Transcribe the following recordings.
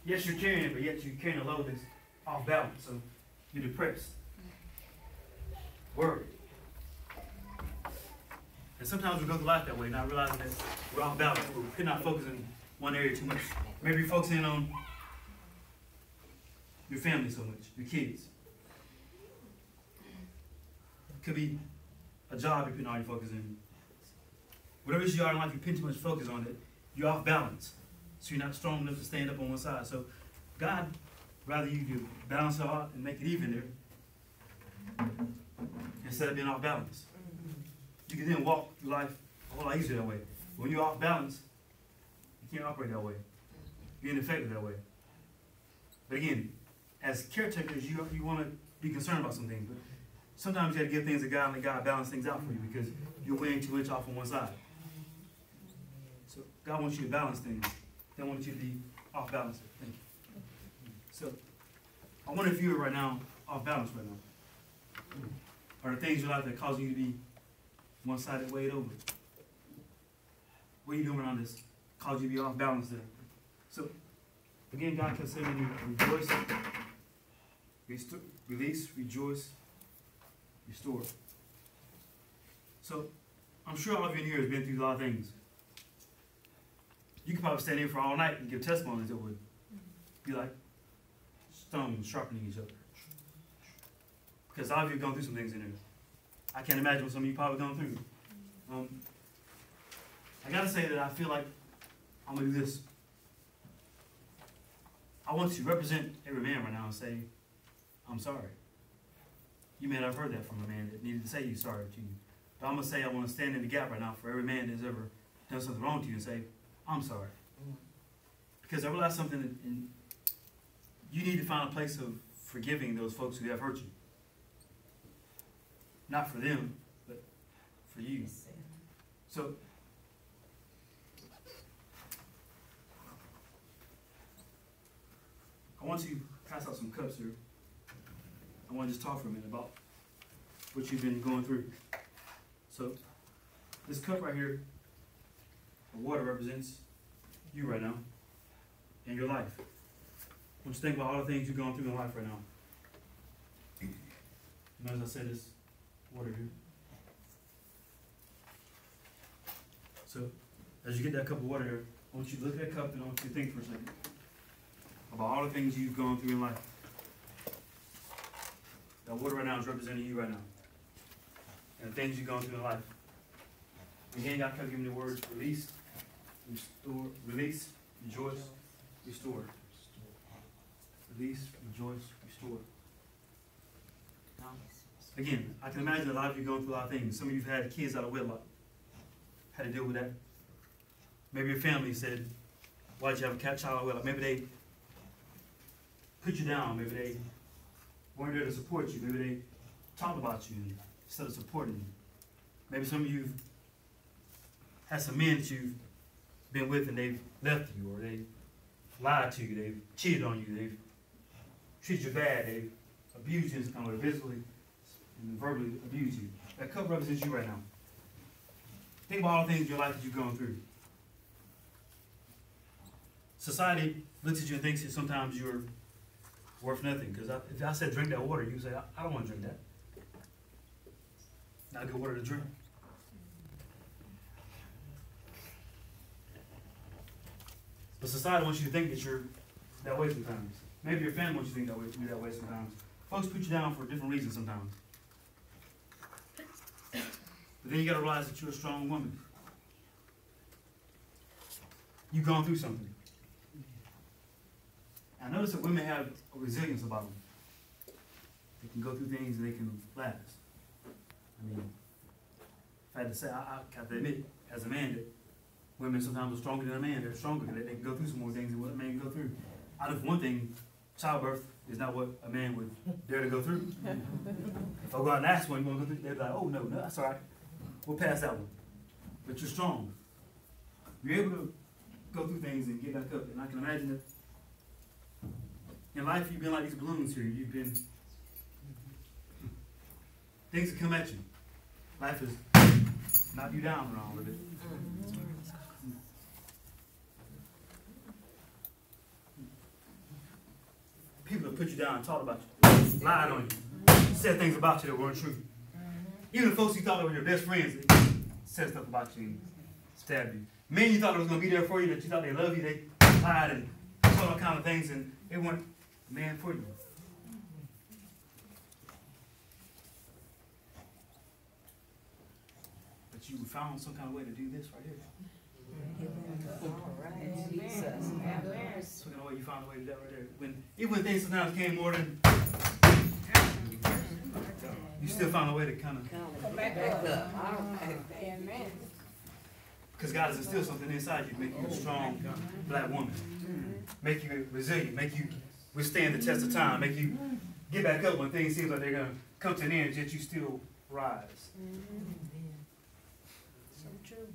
Yes, you're carrying it, but yet you're carrying a load that's off balance. So you're depressed, worried. And sometimes we go through life that way, not realizing that we're off balance. We're not focusing in one area too much. Maybe you're focusing on your family so much, your kids. It could be a job you're putting all your focus in. Whatever issue you are in life, you put too much focus on it, you're off balance. So you're not strong enough to stand up on one side. So God, rather you to balance it out and make it even there, instead of being off balance. You can then walk through life a whole lot easier that way. When you're off balance, you can't operate that way. You're ineffective that way. But again, as caretakers, you want to be concerned about some things. But sometimes you have to give things to God and let God balance things out for you because you're weighing too much off on one side. So God wants you to balance things. He doesn't want you to be off balance. Thank you. So I wonder if you're right now off balance right now. Are there things in your life that cause you to be one-sided, weighed over? What are you doing around this? Cause you to be off balance there. So again, God kept saying you rejoice, release, rejoice, restore. So I'm sure all of you in here has been through a lot of things. You could probably stand here for all night and give testimonies that would be like stones sharpening each other. Because all of you have gone through some things in there. I can't imagine what some of you probably gone through. I gotta say that I feel like I'm gonna do this. I want to represent every man right now and say, I'm sorry. You may not have heard that from a man that needed to say he's sorry to you. But I'm gonna say I want to stand in the gap right now for every man that's ever done something wrong to you and say, I'm sorry. Because I realize something, and you need to find a place of forgiving those folks who have hurt you. Not for them, but for you. So, I want to pass out some cups here. I want to just talk for a minute about what you've been going through. So, this cup right here of water represents you right now and your life. I want you to think about all the things you're going through in life right now. And as I said, this water here. So, as you get that cup of water here, I want you to look at that cup and I want you to think for a second about all the things you've gone through in life. That water right now is representing you right now. And the things you've gone through in life. Again, God kept giving me the words release, restore, release, rejoice, restore. Release, rejoice, restore. Now, again, I can imagine a lot of you going through a lot of things. Some of you have had kids out of wedlock. Had to deal with that. Maybe your family said, why did you have a child out of wedlock? Maybe they put you down. Maybe they weren't there to support you. Maybe they talked about you instead of supporting you. Maybe some of you had some men that you've been with and they've left you, or they've lied to you, they've cheated on you, they've treated you bad, they've abused you in some kind of way, physically and verbally abused you. That cup represents you right now. Think about all the things in your life that you've gone through. Society looks at you and thinks that sometimes you're worth nothing. Because if I said drink that water, you say, I don't want to drink that. Not good water to drink. But society wants you to think that you're that way sometimes. Maybe your family wants you to think that way sometimes. Folks put you down for different reasons sometimes. But then you got to realize that you're a strong woman. You've gone through something. I notice that women have a resilience about them. They can go through things and they can last. I mean, if I had to say, I have to admit, as a man, that women sometimes are stronger than a man. They're stronger because they can go through some more things than what a man can go through. I know for one thing, childbirth is not what a man would dare to go through. If I go out and ask one, you want to go through, they'd be like, oh, no, that's all right. We'll pass that one. But you're strong. You're able to go through things and get back up. And I can imagine that in life you've been like these balloons here. You've been, things that come at you. Life has knocked you down around a little bit. that put you down and talked about you, lied on you, said things about you that weren't true. Even the folks you thought were your best friends, they said stuff about you and stabbed you. Men you thought they was going to be there for you, that you thought they loved you, they lied and told all kind of things, and they weren't man for you. But you found some kind of way to do this right here. All right, Jesus. Some kind of way you found a way to do that right there. Even when things sometimes came more than, you still found a way to kind of Come back up. All right. Amen. because God has instilled something inside you to make you a strong black woman, make you resilient, make you withstand the test of time, make you get back up when things seem like they're going to come to an end, yet you still rise. So true.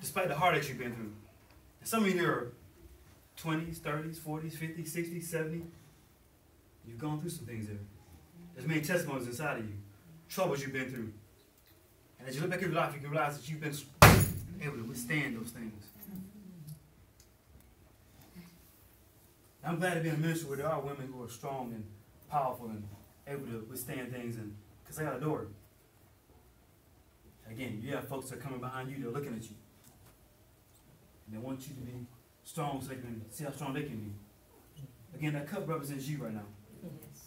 Despite the heartaches you've been through. And some of you here are 20s, 30s, 40s, 50s, 60s, 70s. You've gone through some things there. There's many testimonies inside of you, troubles you've been through. And as you look back at your life, you can realize that you've been able to withstand those things. I'm glad to be in a ministry where there are women who are strong and powerful and able to withstand things, and because they got a door. Again, you have folks that are coming behind you, they're looking at you. And they want you to be strong so they can see how strong they can be. Again, that cup represents you right now. Yes.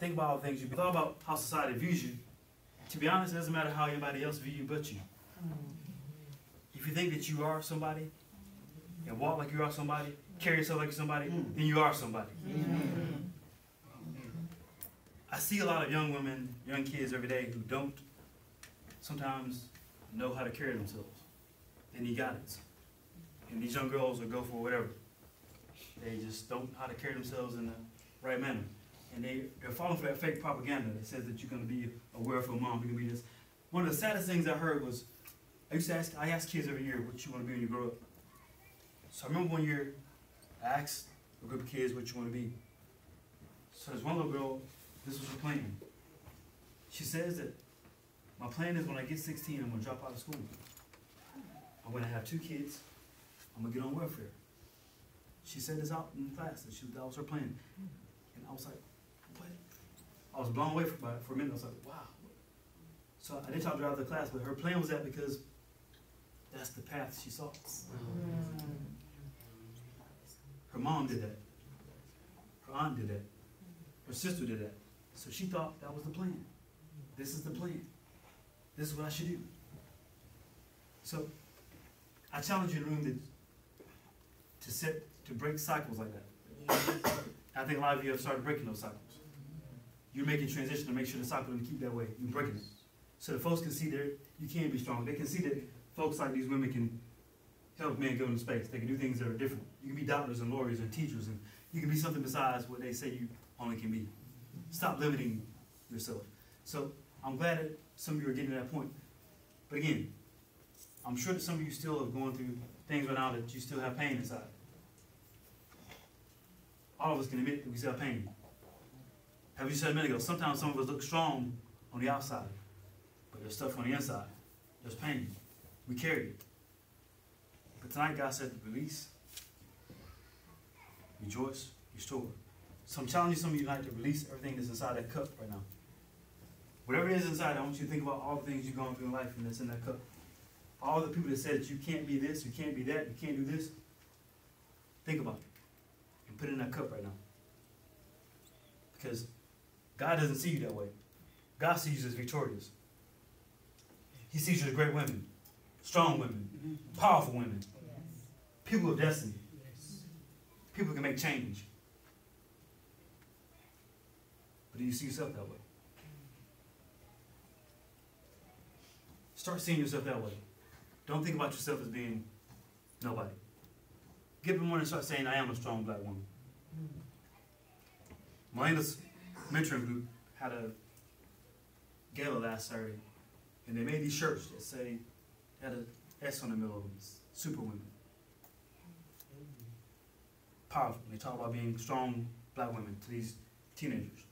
Think about all the things you've thought about how society views you. To be honest, it doesn't matter how anybody else views you but you. If you think that you are somebody and walk like you are somebody, carry yourself like somebody, then you are somebody. I see a lot of young women, young kids every day who don't sometimes know how to carry themselves. They need guidance. And these young girls will go for whatever. They just don't know how to carry themselves in the right manner. And they're falling for that fake propaganda that says that you're going to be a welfare mom, you're going to be this. One of the saddest things I heard was, I ask kids every year what you want to be when you grow up. So I remember one year, I asked a group of kids what you want to be. So there's one little girl, this was her plan. She says that my plan is when I get 16, I'm going to drop out of school. I'm going to have 2 kids. I'm going to get on welfare. She said this out in class, that was her plan. And I was like, what? I was blown away by it for a minute. I was like, wow. So I didn't talk to her out of the class, but her plan was that because that's the path she saw. Her mom did that. Her aunt did that. Her sister did that. So she thought that was the plan. This is the plan. This is what I should do. So I challenge you in the room to break cycles like that. I think a lot of you have started breaking those cycles. You're making transition to make sure the cycle doesn't keep that way. You're breaking it. So the folks can see that you can be strong. They can see that folks like these women can help men go into space. They can do things that are different. You can be doctors and lawyers and teachers, and you can be something besides what they say you only can be. Stop limiting yourself. So I'm glad that some of you are getting to that point. But again, I'm sure that some of you still are going through things right now that you still have pain inside. All of us can admit that we still have pain. As we said a minute ago, sometimes some of us look strong on the outside, but there's stuff on the inside. There's pain. We carry it. But tonight God said, release, rejoice, restore. So I'm challenging some of you tonight to release everything that's inside that cup right now. Whatever it is inside, I want you to think about all the things you've gone through in life and that's in that cup. All the people that said that you can't be this, you can't be that, you can't do this. Think about it and put it in that cup right now. Because God doesn't see you that way. God sees you as victorious. He sees you as great women, strong women, powerful women, people of destiny, people who can make change. But do you see yourself that way? Start seeing yourself that way. Don't think about yourself as being nobody. Get up in the morning and start saying, I am a strong black woman. Melena's mentoring group had a gala last Saturday, and they made these shirts that say, had an S on the middle of them, super women. Powerful. They talk about being strong black women to these teenagers.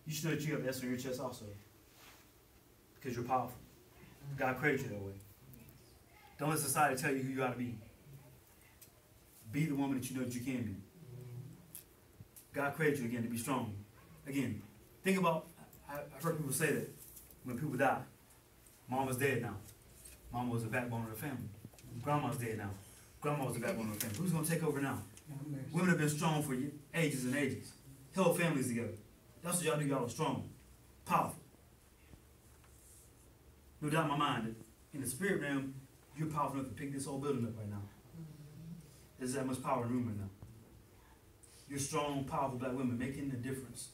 You should know that you have an S on your chest also, because you're powerful. God created you that way. Don't let society tell you who you ought to be. Be the woman that you know that you can be. God created you again to be strong. Again, think about, I've heard people say that when people die, Mama's dead now. Mama was the backbone of the family. Grandma's dead now. Grandma was the backbone of the family. Who's going to take over now? Women have been strong for ages and ages. Held families together. That's what y'all do. Y'all are strong. Powerful. No doubt in my mind that in the spirit realm, you're powerful enough to pick this whole building up right now. There's that much power in the room right now. You're strong, powerful black women making a difference.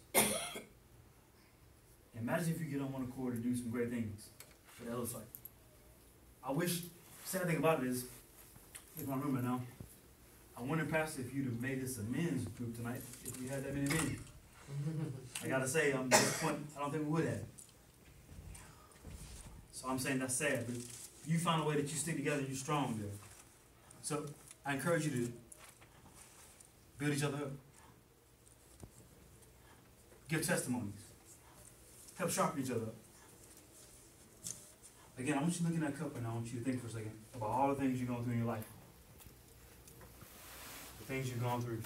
Imagine if you get on one accord and do some great things. What that looks like. I wish, sad thing about it is, in my room right now, I wonder, Pastor, if you'd have made this a men's group tonight, if we had that many men. I gotta say, I'm disappointed. I don't think we would have. So I'm saying that's sad, but you found a way that you stick together and you're strong there. So I encourage you to build each other up. Give testimonies. Help sharpen each other up. Again, I want you to look in that cup and I want you to think for a second about all the things you're going through in your life. The things you've gone through.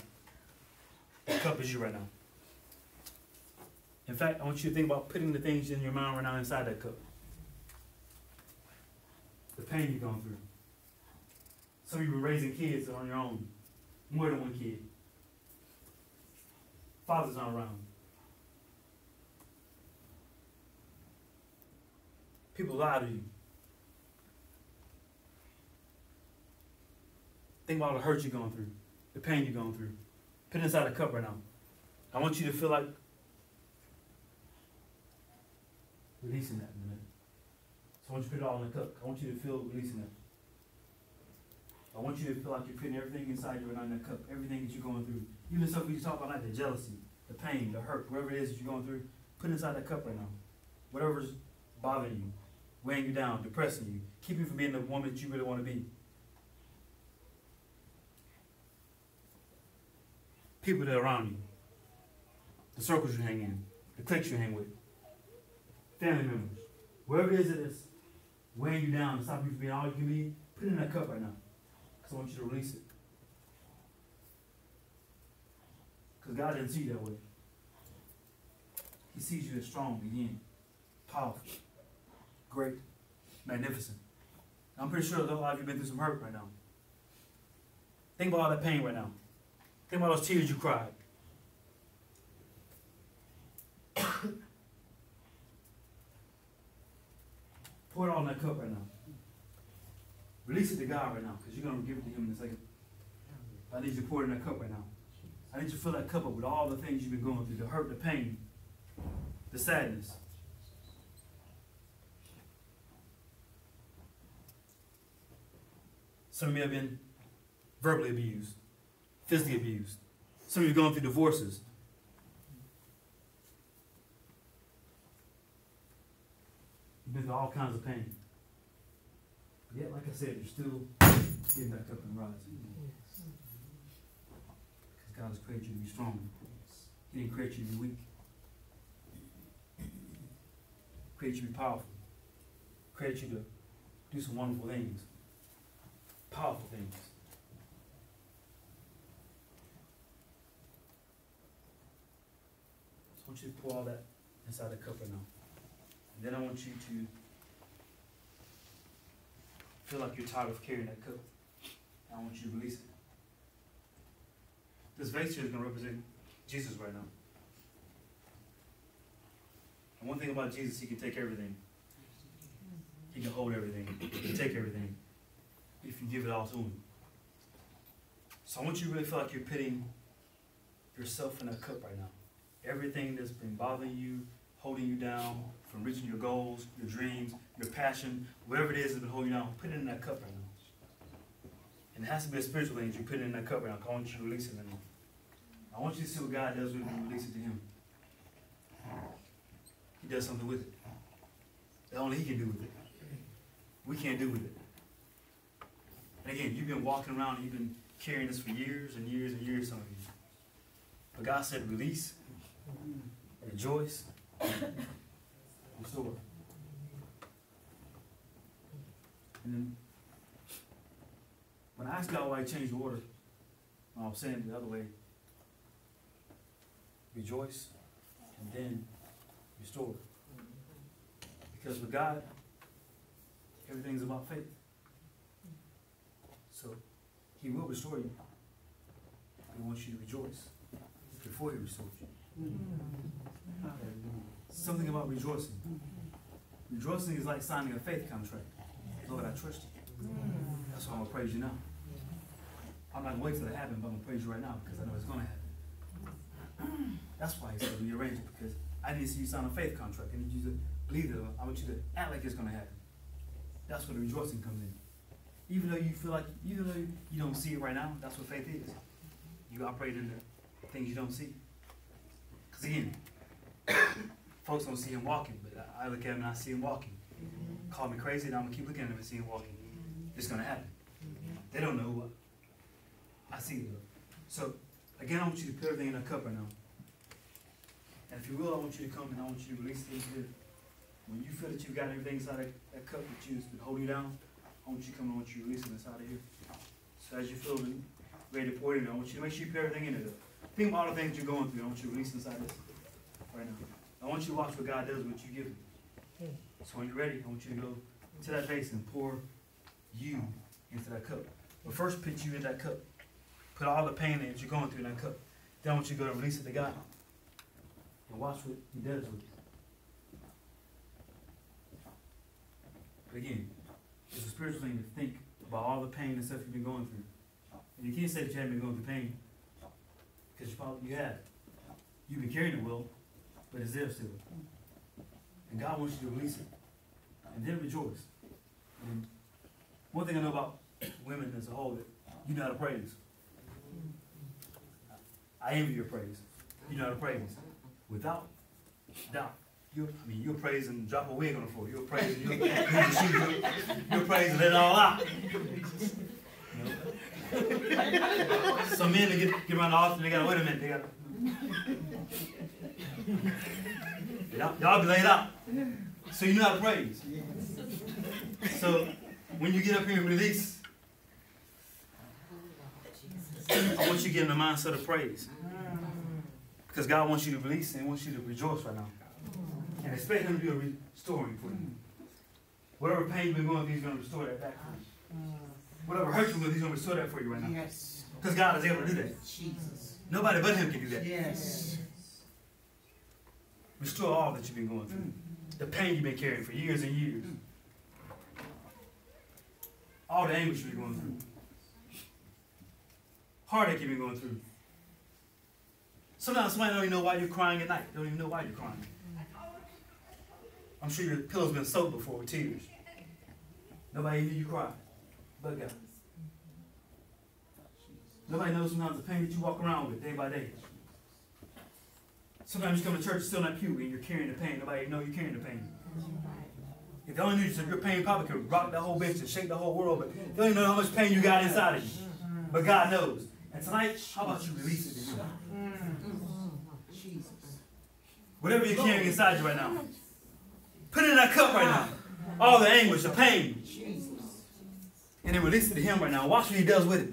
The cup is you right now. In fact, I want you to think about putting the things in your mind right now inside that cup. The pain you've gone through. Some of you were raising kids on your own. More than one kid. Father's not around. People lie to you. Think about all the hurt you've gone through. The pain you've gone through. Put it inside a cup right now. I want you to feel like releasing that in a minute. So I want you to put it all in a cup. I want you to feel releasing that. I want you to feel like you're putting everything inside you right now in that cup. Everything that you're going through. Even stuff we talk about like the jealousy, the pain, the hurt, whatever it is that you're going through, put it inside that cup right now. Whatever's bothering you, weighing you down, depressing you, keeping you from being the woman that you really want to be. People that are around you. The circles you hang in. The cliques you hang with. Family members. Wherever it is that is weighing you down and stopping you from being all you can be, put it in that cup right now. Because I want you to release it. Because God didn't see you that way. He sees you as strong again. Powerful. Great. Magnificent. I'm pretty sure a lot of you have been through some hurt right now. Think about all that pain right now. Think about those tears you cried. Pour it all in that cup right now. Release it to God right now, because you're going to give it to Him in a second. I need you to pour it in that cup right now. I need you to fill that cup up with all the things you've been going through, the hurt, the pain, the sadness. Some of you have been verbally abused, physically abused. Some of you are going through divorces. You've been through all kinds of pain. But yet, like I said, you're still getting back up and rising. Because God has created you to be strong. He didn't create you to be weak. He created you to be powerful. He created you to do some wonderful things. Powerful things. So I want you to pour all that inside the cup right now. And then I want you to feel like you're tired of carrying that cup. I want you to release it. This vase here is going to represent Jesus right now. And one thing about Jesus, He can take everything. He can hold everything. He can take everything if you give it all to Him. So I want you to really feel like you're putting yourself in that cup right now. Everything that's been bothering you, holding you down from reaching your goals, your dreams, your passion, whatever it is that's been holding you down, put it in that cup right now. And it has to be a spiritual thing. You put it in that cup right now. I want you to release it right now. I want you to see what God does when you release it to Him. He does something with it that only He can do with it. We can't do with it. And again, you've been walking around and you've been carrying this for years and years and years, some of you. But God said, release, rejoice, restore. And then, when I asked God why He changed the order, I'm saying it the other way. Rejoice and then restore. Because with God, everything's about faith. So He will restore you. He wants you to rejoice before He restores you. Something about rejoicing. Rejoicing is like signing a faith contract. Lord, I trust you. That's why I'm going to praise you now. I'm not going to wait till it happens, but I'm going to praise you right now because I know it's going to happen. That's why He said rearrange it, because I need to see you sign a faith contract. I need you to believe it. I want you to act like it's going to happen. That's where the rejoicing comes in. Even though you feel like, even though you don't see it right now, that's what faith is. You operate in the things you don't see. Because again, folks don't see Him walking, but I look at Him and I see Him walking. Call me crazy, and I'm going to keep looking at Him and see Him walking. It's going to happen. They don't know what. I see it though. So, again, I want you to put everything in a cup right now. And if you will, I want you to come and I want you to release it into here. When you feel that you've got everything inside that cup that you've been holding you down, I want you to come and I want you to release it inside of here. So as you feel ready to pour it in, I want you to make sure you put everything in it. Think about all the things you're going through. I want you to release inside this right now. I want you to watch what God does with what you give Him. So when you're ready, I want you to go to that vase and pour you into that cup. But first, put you in that cup. Put all the pain that you're going through in that cup. Then I want you to go and release it to God. And watch what He does with it. But again, it's a spiritual thing to think about all the pain and stuff you've been going through. And you can't say that you haven't been going through pain, because you have. You've been carrying the will, but it's there still. And God wants you to release it. And then rejoice. And one thing I know about women as a whole, that you know how to praise. I envy your praise. You know how to praise. Without doubt. You'll praise and drop a wig on the floor. You'll praise and you'll praise and let it all out. You know? Some men that get around the altar and they gotta wait a minute. They gotta y'all be laid out. So you know how to praise. So when you get up here and release, I want you to get in the mindset of praise. Because God wants you to release and He wants you to rejoice right now. And expect Him to do a restoring for you. Whatever pain you've been going through, He's going to restore that back for you. Whatever hurt you've been, He's going to restore that for you right now. Yes. Because God is able to do that. Jesus. Nobody but Him can do that. Yes. Restore all that you've been going through. The pain you've been carrying for years and years. All the anguish you've been going through. Heartache you've been going through. Sometimes somebody don't even know why you're crying at night. They don't even know why you're crying. I'm sure your pillow's been soaked before with tears. Nobody knew you cried but God. Nobody knows sometimes the pain that you walk around with day by day. Sometimes you come to church still in that pew and you're carrying the pain. Nobody knows you're carrying the pain. If they only knew your pain probably could rock the whole bench and shake the whole world, but they don't even know how much pain you got inside of you. But God knows. And tonight, how about you release it to Him? Whatever you're carrying inside you right now, put it in that cup right now. All the anguish, the pain. And then release it to Him right now. Watch what He does with it.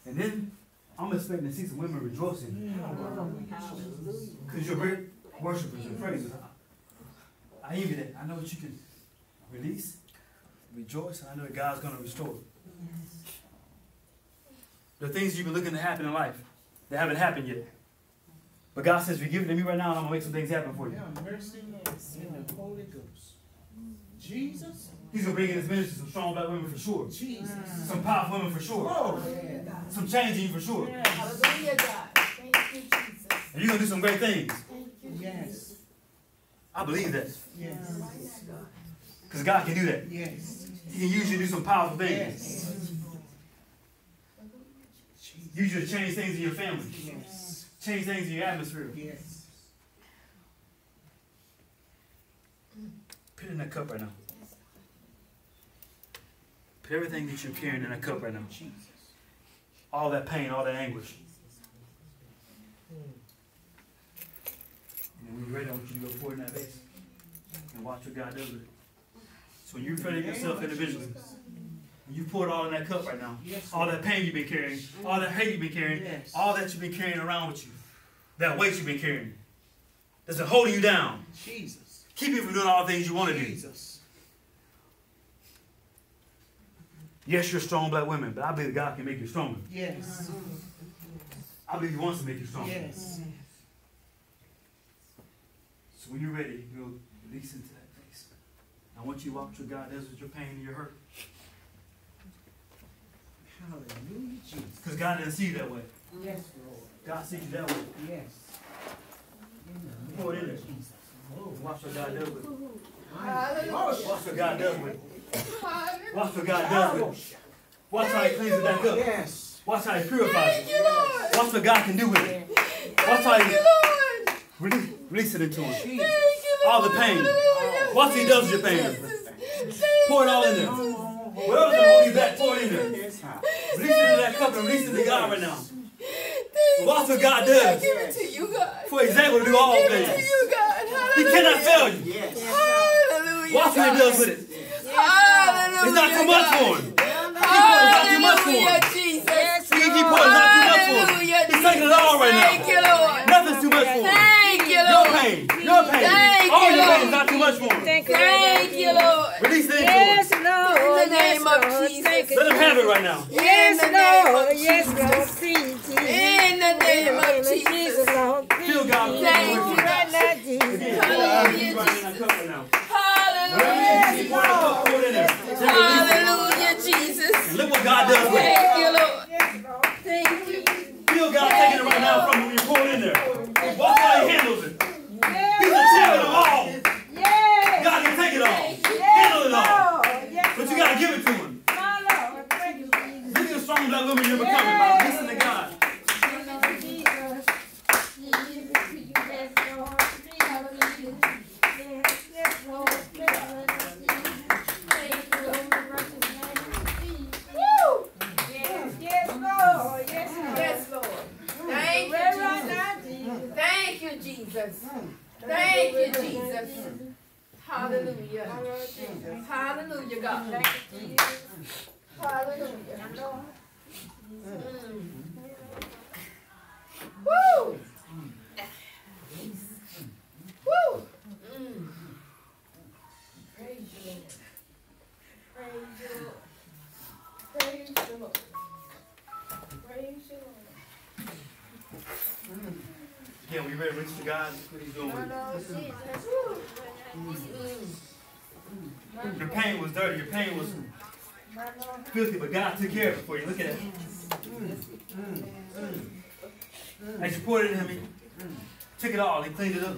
And then I'm expecting to see some women rejoicing. Because you're great worshipers and praisers. I envy that. I know that you can release, rejoice, and I know that God's going to restore. The things you've been looking to happen in life, they haven't happened yet. But God says, if you give it to me right now, I'm going to make some things happen for you. Mercy in the Holy Ghost. Jesus. He's going to bring in His ministry some strong black women for sure. Jesus. Some powerful women for sure. Oh, some changing you for sure. yes. Hallelujah, God. Thank you, Jesus. And you're going to do some great things. Thank you, Yes. I believe that. Yes. Because God can do that. Yes. He can use you to do some powerful things. Yes. Use you to change things in your family. Yes. Change things in your atmosphere. Yes. Put it in that cup right now. Put everything that you're carrying in that cup right now. Jesus. All that pain, all that anguish. And when you're ready, I want you to go pour it in that vase. And watch what God does with it. So when you're ready yourself individually, You pour it all in that cup right now. Yes, All that pain you've been carrying, all that hate you've been carrying, Yes. all that you've been carrying around with you, that weight you've been carrying, that's been holding you down, Jesus. keep you from doing all the things you want to do. Jesus. Yes, you're strong black women, but I believe God can make you stronger. Yes. I believe He wants to make you stronger. Yes. So when you're ready, you'll release into that place. I want you to walk through God does with your pain and your hurt. Hallelujah, Jesus. Because God didn't see you that way. Yes, Lord. God sees you that way. Yes. Pour it in there. Jesus. Watch what God does with it. Hallelujah. Watch what God does with it. Hallelujah. Watch what God does with it. Watch how He cleans it back up. Yes. Watch how He purifies Thank it. you, Lord. Watch what God can do with it. Watch how Thank He you, Lord. release it into Him. Jesus. Thank you, Lord. All the pain. Hallelujah. Watch what He does with your pain. Thank Pour it all in there. Whatever's going to hold you back, pour it in there. Yes, how? Release it into that cup and release it to God right now. you. Watch what God I does. give it to you, God. For He's able to do all Give it to things. you, God. He Hallelujah. cannot fail you. Yes. Hallelujah. Watch what He does with it. Hallelujah. It's not too much God. for Him. It's not too much for Him. Hallelujah, Jesus. He keep pouring, it's not too much for Him. Hallelujah, He's taking it all right Thank you, now. Lord. Nothing's too much for Him. Thank you, Your Lord. pain, your pain, Thank all you, your pain Lord. is not too much for Him. Thank you, Lord. Release it into Yes, Him. Lord. In the name of Lord. Jesus. Thank you. Let Him have it right now. Yes, In the name of Lord. Yes, Jesus. Lord. See, Jesus. In the name of Jesus, Jesus. Lord. Feel God. Thank you, Right now, Jesus. Again, Hallelujah, pour it in that cup right now. Hallelujah. Keep pouring that cup, pour it in there. Then release it. Hallelujah, Jesus. And look what God does with it. Thank you, Lord. Thank you. Feel God taking it right now from when you pour it in there. Watch how He handles it. He's a champion of all. Yes. God can take it all. Handle it all. Lord. Yes, But you got to give it to Him. my Lord. Thank you, Jesus. Look at the strong black woman you're becoming by listening to God. Jesus. Yes, Lord. Yes, Lord. Yes, Lord. Yes, Lord. Yes, Lord. Thank Right you, now, Jesus. Jesus. Thank you, Jesus. Thank you, Jesus. Hallelujah. Hallelujah, God. Hallelujah. Woo! Woo! Praise you, Lord. Praise you, Lord. Praise you, Lord. Praise you, Lord. Yeah, we ready to reach to God. That's what He's doing with it. Your pain was dirty. Your pain was filthy, but God took care of it for you. Look at it. As you poured it in Him, He took it all. He cleaned it up.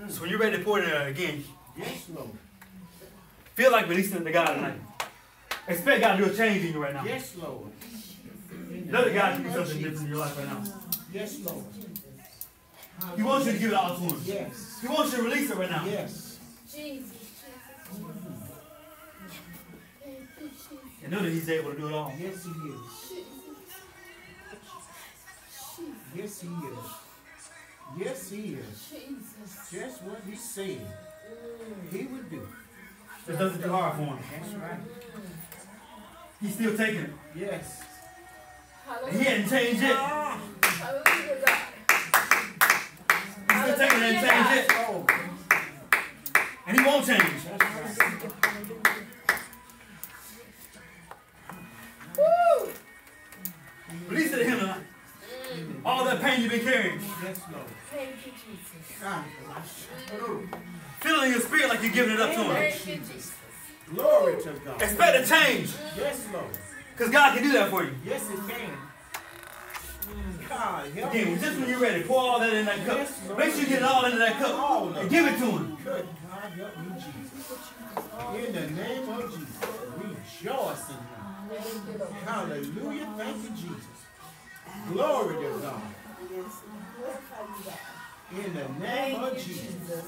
So when you're ready to pour it in there again, Yes, Lord. feel like releasing it to God tonight. Expect God to do a change in you right now. Yes, Lord. Know that God can do something different in your life right now. Yes, Lord. He wants you to give it all to Him. Yes. He wants you to release it right now. Yes. Jesus. And know that He's able to do it all. Yes, He is. Yes, He is. Yes, He is. Jesus. Just what He said He would do. It doesn't too hard for Him. That's right. He's still taking it. Yes. And He hadn't changed yet. Hallelujah, God. He's still taking it and changed yet. Oh, And He won't change. that's right. Woo! Release it to Him tonight. All that pain you've been carrying. Yes, Lord. Thank you, Jesus. Ah, Feel it in your spirit like you're giving it up to Him. Thank you, Jesus. glory to God. Expect a change. Yes, Lord. Because God can do that for you. Yes, it can. God, help Again, me. just when you're ready, pour all that in that cup. Yes, Lord. Make sure you get it all into that All cup of and it. give it to Him. Good God, help me, Jesus. In the name of Jesus, rejoice in Him. Thank you, Lord. Hallelujah. Thank you, Jesus. Glory to God. In the name of Jesus.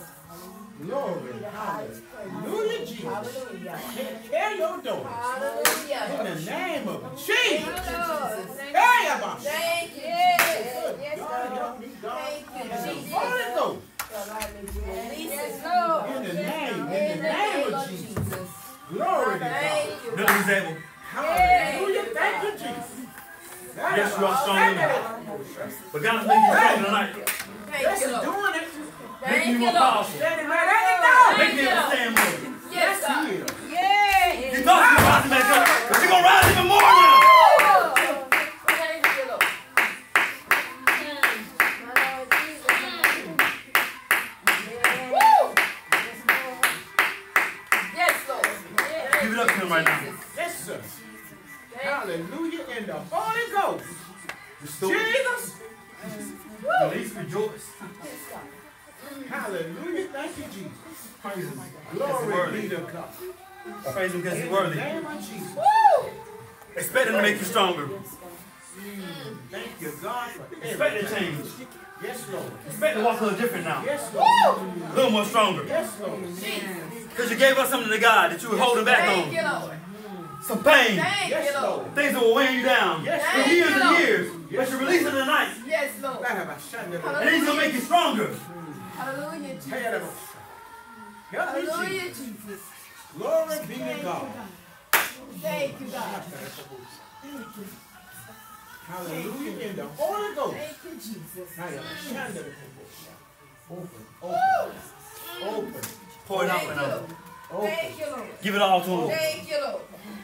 Glory. Hallelujah, Jesus. Hallelujah. Take care of your daughters. Hallelujah. In the name of Thank Jesus. you, Lord. Hey, about Thank you, Good Jesus. God, help me, God. Thank you, In the Jesus. Holy Ghost. Release it, Lord. In the name of Jesus. Jesus. Glory to God. He's able. Hallelujah. Thank you, Jesus. Yes, you are strong women. But God is making you stronger tonight. Yes, he's doing it. Making you more powerful. Standing right at Making you able to stand more. Yes, he is. You thought you were rising back up, but you're going to rise even more now. Give it up to him right now. Yes, sir. Hallelujah in the Holy Ghost. Restore. Jesus. Release, rejoice. Hallelujah. Thank you, Jesus. Praise him. Glory be to God. Praise him because he's In worthy. the name of Jesus. Expect him to make you stronger. Thank you, God, for Expect everything. to change. Yes, Lord. Expect to walk a little different now. Yes, Lord. A little more stronger. Yes, Lord. Because you gave us something to God that you were holding back on. Some pain. Yes, Lord. Things that were weighing you down. Yes, For Lord. years and years. Yes, But you're releasing tonight. Yes, Lord. And he's going to make you stronger. Hallelujah, Jesus. Help me, Hallelujah, Jesus. Jesus. Glory be to God. Thank you, God. Hallelujah in the Holy Ghost. Thank you, Jesus. Open, open, open, Pour it out Thank right you, now. Lord. open, Thank you, Lord. Give it all to him. Thank you, Lord.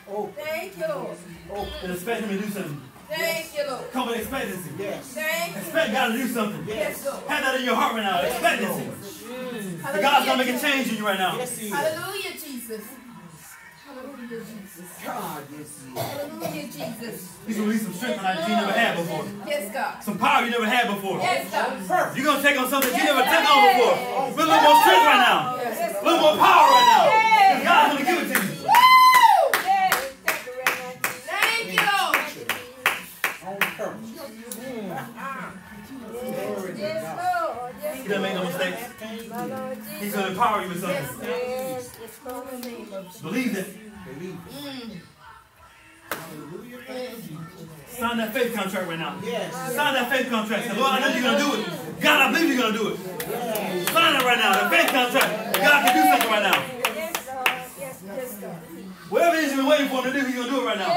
open, Thank you, Lord. open. And expect him to do something. Thank you, Lord. Come with expectancy. Yes. Thank you. Expect God to do something. Yes, Lord. Have that in your heart right now. Expectancy. Hallelujah, God's going to make a Jesus. change in you right now. Yes, he is. Hallelujah, Jesus. Hallelujah, Jesus. God, yes, he is. Hallelujah, Jesus. He's going to release some strength tonight that you never had before. Yes, God. Some power you never had before. Yes, God. Perfect. You're going to take on something you never took on before. With a little more strength right now. A little more power right now. Because God's going to give it to you. Thank you, Lord. On purpose. Glory to God. He doesn't make no mistakes. He's going to empower you with something. Believe it. Believe it. Hallelujah. Thank you, Jesus. Sign that faith contract right now. Yes. Sign that faith contract. Say, Lord, I know you're going to do it. God, I believe you're going to do it. Sign it right now. That faith contract. God can do something right now. Whatever it is you've been waiting for him to do, he's going to do it right now.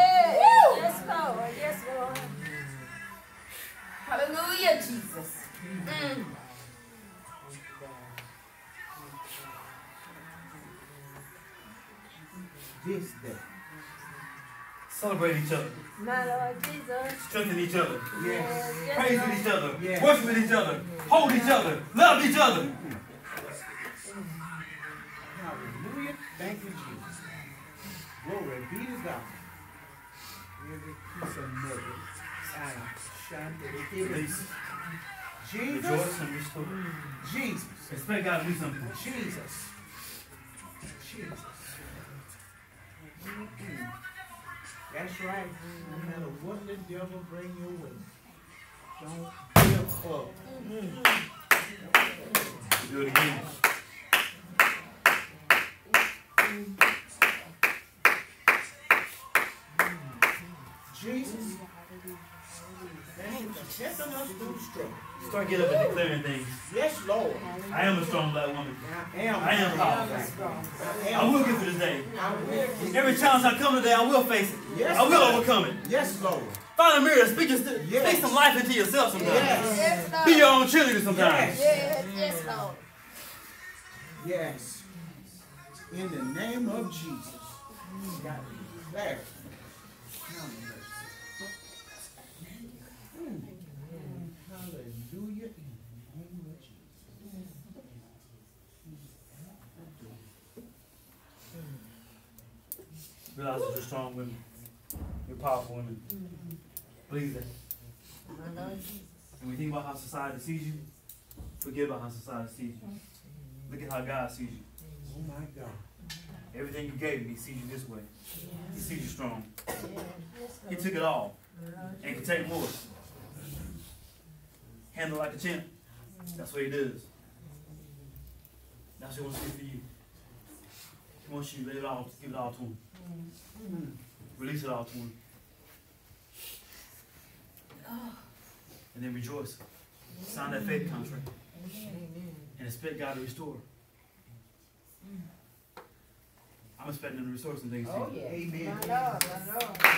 Hallelujah, Jesus. This day. Celebrate each other. My Lord Jesus. Strengthen each other. Yes. Praise with each other. Yes. Worship with each other. Hold each other. Love each other. Hallelujah. Thank you, Jesus. Glory be to God. Every piece of nugget. Release. Jesus. Rejoice and restore. Jesus. Expect God to do something. Jesus. Jesus. That's right. No matter what the devil bring your way, don't give up. Do it again. Jesus. Thank you for helping us through the struggle. Start getting up and declaring things. Yes, Lord. I am a strong black woman. I am. I am powerful. I I am. will get through this day. I will. Every challenge I come today, I will face it. Yes, I will Lord. overcome it. Yes, Lord. Find a mirror. Speak Yes. some life into yourself sometimes. Yes. Yes, Lord. Be your own cheerleader sometimes. Yes. Yes, Lord. Yes. In the name of Jesus. God declare. Hallelujah. In the name of Jesus. Realize that you're strong women. You're powerful women. Believe that. And when you think about how society sees you, forget about how society sees you. Look at how God sees you. Oh my God. Everything you gave him, he sees you this way. He sees you strong. He took it all and can take more. Handle like a champ. That's what he does. That's what he wants to do for you. He wants you to let it all, give it all to him. Release it all to him. And then rejoice. Sign that faith contract. And expect God to restore. I'm expecting them to restore some things to Oh, you. yeah. Amen. My Lord, my Lord.